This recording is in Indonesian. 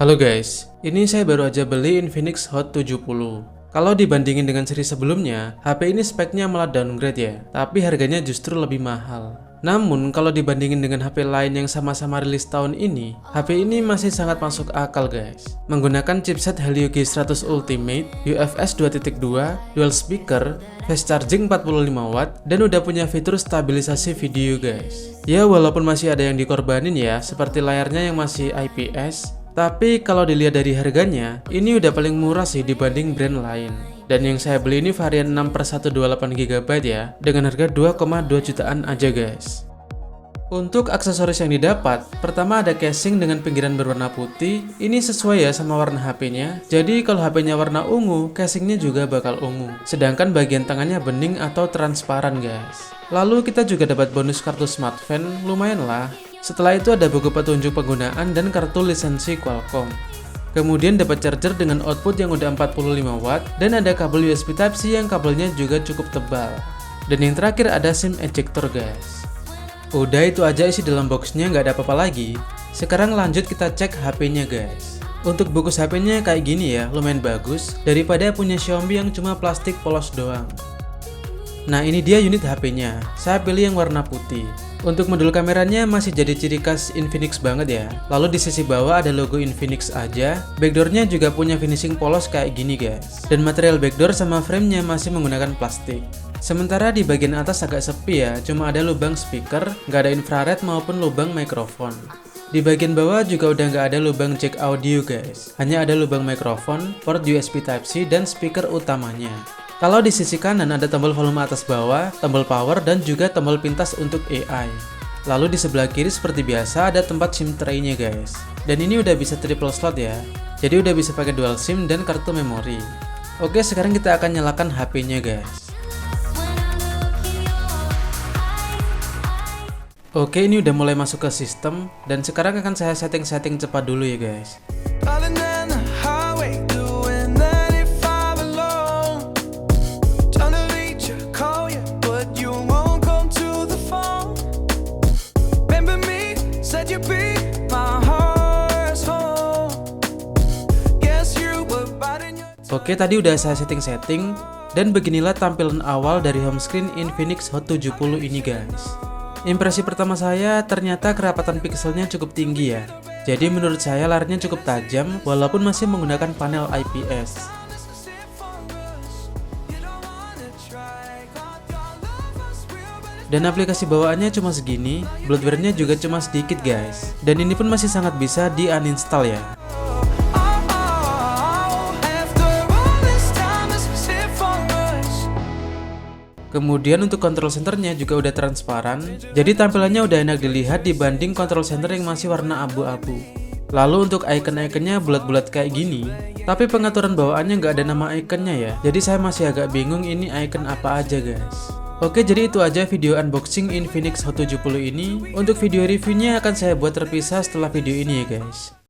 Halo guys, ini saya baru aja beli Infinix Hot 70. Kalau dibandingin dengan seri sebelumnya, HP ini speknya malah downgrade ya, tapi harganya justru lebih mahal. Namun kalau dibandingin dengan HP lain yang sama-sama rilis tahun ini, HP ini masih sangat masuk akal guys. Menggunakan chipset Helio G100 Ultimate, UFS 2.2, dual speaker, fast charging 45W, dan udah punya fitur stabilisasi video guys. Ya walaupun masih ada yang dikorbanin ya, seperti layarnya yang masih IPS, tapi kalau dilihat dari harganya, ini udah paling murah sih dibanding brand lain. Dan yang saya beli ini varian 6/128GB ya, dengan harga 2,2 jutaan aja guys. Untuk aksesoris yang didapat, pertama ada casing dengan pinggiran berwarna putih. Ini sesuai ya sama warna HP-nya. Jadi kalau HP-nya warna ungu, casingnya juga bakal ungu. Sedangkan bagian tangannya bening atau transparan guys. Lalu kita juga dapat bonus kartu smartphone, lumayan lah. Setelah itu ada buku petunjuk penggunaan dan kartu lisensi Qualcomm. Kemudian dapat charger dengan output yang udah 45W dan ada kabel USB Type-C yang kabelnya juga cukup tebal. Dan yang terakhir ada SIM ejector guys. Udah itu aja isi dalam boxnya, nggak ada apa-apa lagi. Sekarang lanjut kita cek HP-nya guys. Untuk bungkus HP-nya kayak gini ya, lumayan bagus daripada punya Xiaomi yang cuma plastik polos doang. Nah ini dia unit HP-nya, saya pilih yang warna putih. Untuk modul kameranya masih jadi ciri khas Infinix banget ya. Lalu di sisi bawah ada logo Infinix aja. Backdoornya juga punya finishing polos kayak gini guys. Dan material backdoor sama framenya masih menggunakan plastik. Sementara di bagian atas agak sepi ya, cuma ada lubang speaker, nggak ada infrared maupun lubang mikrofon. Di bagian bawah juga udah nggak ada lubang jack audio guys. Hanya ada lubang mikrofon, port USB Type-C, dan speaker utamanya. Kalau di sisi kanan ada tombol volume atas bawah, tombol power, dan juga tombol pintas untuk AI. Lalu di sebelah kiri seperti biasa ada tempat SIM tray-nya guys. Dan ini udah bisa triple slot ya. Jadi udah bisa pakai dual SIM dan kartu memori. Oke, sekarang kita akan nyalakan HP-nya guys. Oke, ini udah mulai masuk ke sistem dan sekarang akan saya setting-setting cepat dulu ya guys. Oke, tadi udah saya setting-setting dan beginilah tampilan awal dari home screen Infinix Hot 70 ini guys. Impresi pertama saya ternyata kerapatan pixelnya cukup tinggi ya. Jadi menurut saya layarnya cukup tajam walaupun masih menggunakan panel IPS. Dan aplikasi bawaannya cuma segini, bloatware-nya juga cuma sedikit guys. Dan ini pun masih sangat bisa di uninstall ya. Kemudian untuk control centernya juga udah transparan, jadi tampilannya udah enak dilihat dibanding control center yang masih warna abu-abu. Lalu untuk icon-iconnya bulat-bulat kayak gini, tapi pengaturan bawaannya nggak ada nama iconnya ya, jadi saya masih agak bingung ini icon apa aja guys. Oke, jadi itu aja video unboxing Infinix Hot 70 ini. Untuk video reviewnya akan saya buat terpisah setelah video ini ya guys.